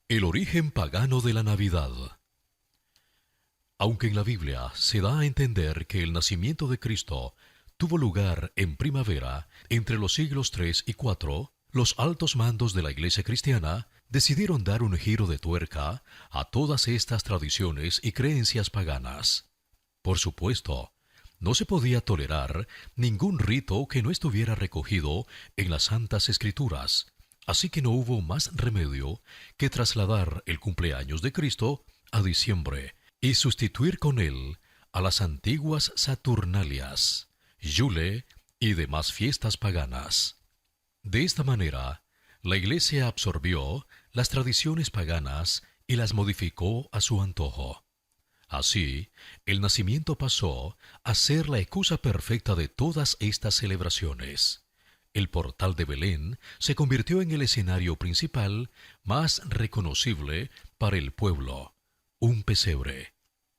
El origen pagano de la Navidad. Aunque en la Biblia se da a entender que el nacimiento de Cristo tuvo lugar en primavera entre los siglos 3 y 4, los altos mandos de la Iglesia cristiana decidieron dar un giro de tuerca a todas estas tradiciones y creencias paganas. Por supuesto, no se podía tolerar ningún rito que no estuviera recogido en las Santas Escrituras, así que no hubo más remedio que trasladar el cumpleaños de Cristo a diciembre y sustituir con él a las antiguas Saturnalias, Yule y demás fiestas paganas. De esta manera, la Iglesia absorbió las tradiciones paganas y las modificó a su antojo. Así, el nacimiento pasó a ser la excusa perfecta de todas estas celebraciones. El portal de Belén se convirtió en el escenario principal más reconocible para el pueblo, un pesebre.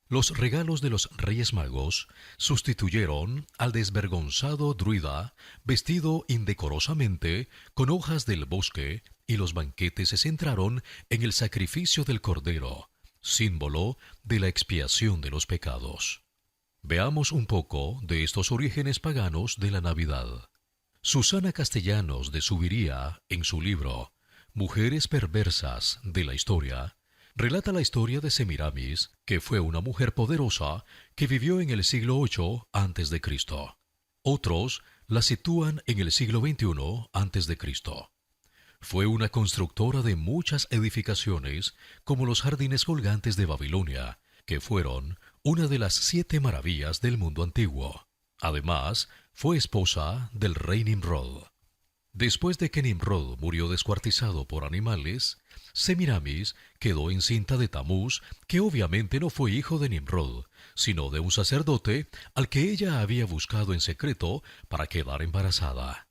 Los regalos de los Reyes Magos sustituyeron al desvergonzado druida vestido indecorosamente con hojas del bosque, y los banquetes se centraron en el sacrificio del Cordero, símbolo de la expiación de los pecados. Veamos un poco de estos orígenes paganos de la Navidad. Susana Castellanos de Subiría, en su libro Mujeres perversas de la historia, relata la historia de Semiramis, que fue una mujer poderosa que vivió en el siglo VIII a.C. Otros la sitúan en el siglo XXI a.C. Fue una constructora de muchas edificaciones, como los jardines colgantes de Babilonia, que fueron una de las 7 maravillas del mundo antiguo. Además, fue esposa del rey Nimrod. Después de que Nimrod murió descuartizado por animales, Semiramis quedó encinta de Tamuz, que obviamente no fue hijo de Nimrod, sino de un sacerdote al que ella había buscado en secreto para quedar embarazada.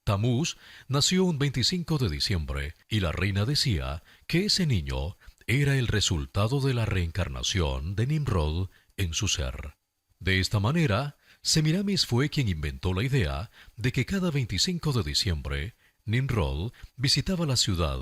Tamuz nació un 25 de diciembre y la reina decía que ese niño era el resultado de la reencarnación de Nimrod en su ser. De esta manera, Semiramis fue quien inventó la idea de que cada 25 de diciembre Nimrod visitaba la ciudad,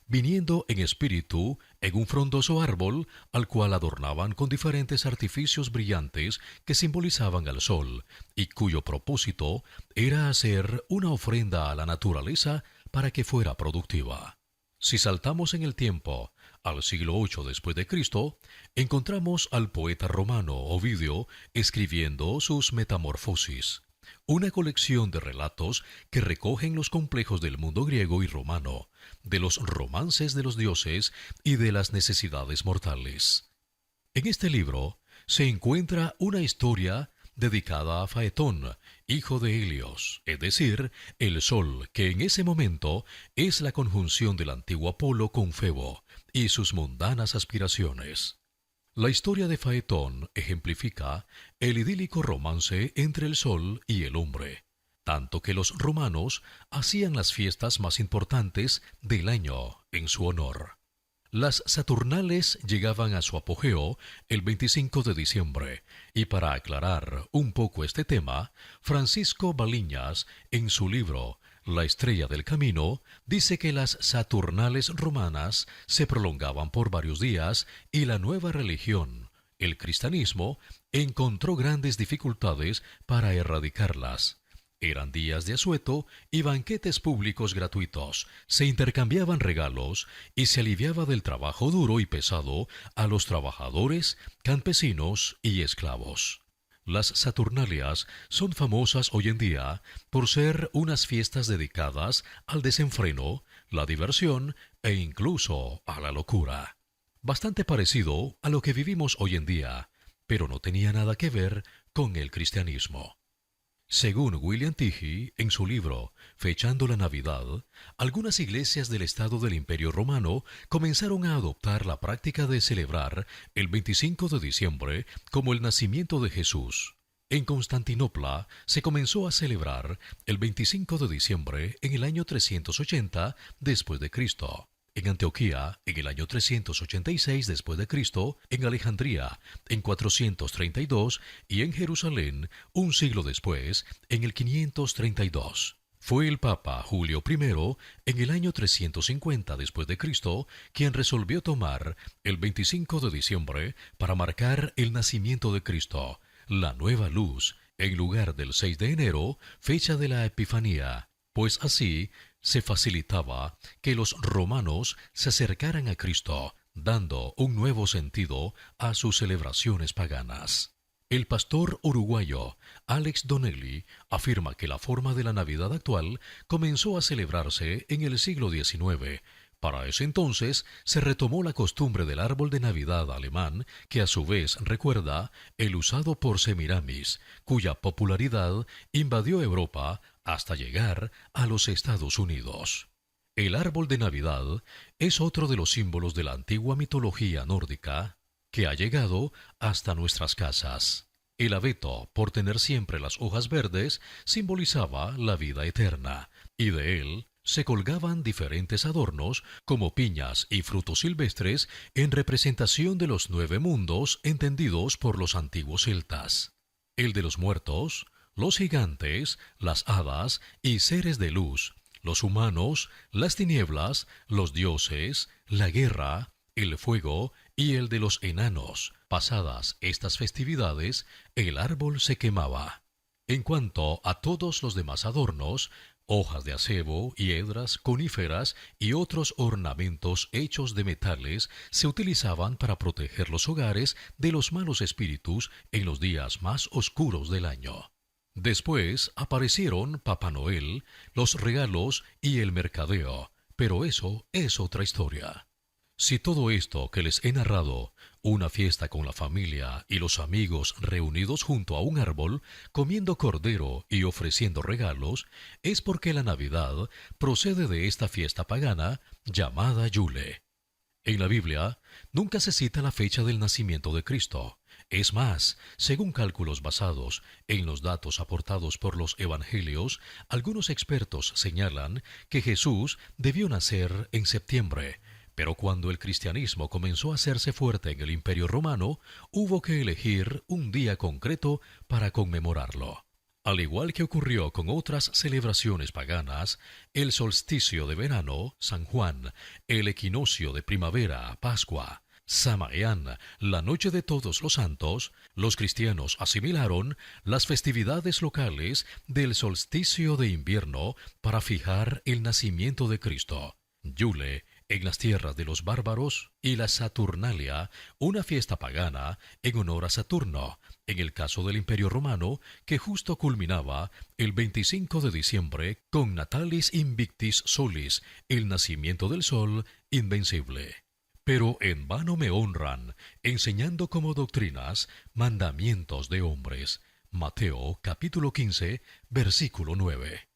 viniendo en espíritu en un frondoso árbol al cual adornaban con diferentes artificios brillantes que simbolizaban al sol, y cuyo propósito era hacer una ofrenda a la naturaleza para que fuera productiva. Si saltamos en el tiempo al siglo VIII después de Cristo, encontramos al poeta romano Ovidio escribiendo sus Metamorfosis, una colección de relatos que recogen los complejos del mundo griego y romano, de los romances de los dioses y de las necesidades mortales. En este libro se encuentra una historia dedicada a Faetón, hijo de Helios, es decir, el sol, que en ese momento es la conjunción del antiguo Apolo con Febo y sus mundanas aspiraciones. La historia de Faetón ejemplifica el idílico romance entre el sol y el hombre, tanto que los romanos hacían las fiestas más importantes del año en su honor. Las Saturnales llegaban a su apogeo el 25 de diciembre, y para aclarar un poco este tema, Francisco Baliñas, en su libro La Estrella del Camino, dice que las Saturnales romanas se prolongaban por varios días y la nueva religión, el cristianismo, encontró grandes dificultades para erradicarlas. Eran días de asueto y banquetes públicos gratuitos, se intercambiaban regalos y se aliviaba del trabajo duro y pesado a los trabajadores, campesinos y esclavos. Las Saturnalias son famosas hoy en día por ser unas fiestas dedicadas al desenfreno, la diversión e incluso a la locura. Bastante parecido a lo que vivimos hoy en día, pero no tenía nada que ver con el cristianismo. Según William Tighe, en su libro Fechando la Navidad, algunas iglesias del Estado del Imperio Romano comenzaron a adoptar la práctica de celebrar el 25 de diciembre como el nacimiento de Jesús. En Constantinopla se comenzó a celebrar el 25 de diciembre en el año 380 después de Cristo. En Antioquía, en el año 386 después de Cristo, en Alejandría, en 432 y en Jerusalén, un siglo después, en el 532. Fue el Papa Julio I, en el año 350 después de Cristo, quien resolvió tomar el 25 de diciembre para marcar el nacimiento de Cristo, la nueva luz, en lugar del 6 de enero, fecha de la Epifanía, pues así se facilitaba que los romanos se acercaran a Cristo, dando un nuevo sentido a sus celebraciones paganas. El pastor uruguayo Alex Donnelly afirma que la forma de la Navidad actual comenzó a celebrarse en el siglo XIX. Para ese entonces se retomó la costumbre del árbol de Navidad alemán, que a su vez recuerda el usado por Semiramis, cuya popularidad invadió Europa hasta llegar a los Estados Unidos. El árbol de Navidad es otro de los símbolos de la antigua mitología nórdica que ha llegado hasta nuestras casas. El abeto, por tener siempre las hojas verdes, simbolizaba la vida eterna, y de él se colgaban diferentes adornos como piñas y frutos silvestres en representación de los 9 mundos entendidos por los antiguos celtas. El de los muertos, los gigantes, las hadas y seres de luz, los humanos, las tinieblas, los dioses, la guerra, el fuego y el de los enanos. Pasadas estas festividades, el árbol se quemaba. En cuanto a todos los demás adornos, hojas de acebo, hiedras, coníferas y otros ornamentos hechos de metales se utilizaban para proteger los hogares de los malos espíritus en los días más oscuros del año. Después aparecieron Papá Noel, los regalos y el mercadeo, pero eso es otra historia. Si todo esto que les he narrado, una fiesta con la familia y los amigos reunidos junto a un árbol, comiendo cordero y ofreciendo regalos, es porque la Navidad procede de esta fiesta pagana llamada Yule. En la Biblia nunca se cita la fecha del nacimiento de Cristo. Es más, según cálculos basados en los datos aportados por los evangelios, algunos expertos señalan que Jesús debió nacer en septiembre. Pero cuando el cristianismo comenzó a hacerse fuerte en el Imperio Romano, hubo que elegir un día concreto para conmemorarlo. Al igual que ocurrió con otras celebraciones paganas, el solsticio de verano, San Juan, el equinoccio de primavera, Pascua, Samaín, la noche de Todos los Santos, los cristianos asimilaron las festividades locales del solsticio de invierno para fijar el nacimiento de Cristo. Yule, en las tierras de los bárbaros, y la Saturnalia, una fiesta pagana en honor a Saturno, en el caso del Imperio Romano, que justo culminaba el 25 de diciembre con Natalis Invictis Solis, el nacimiento del sol invencible. Pero en vano me honran, enseñando como doctrinas mandamientos de hombres. Mateo capítulo 15, versículo 9.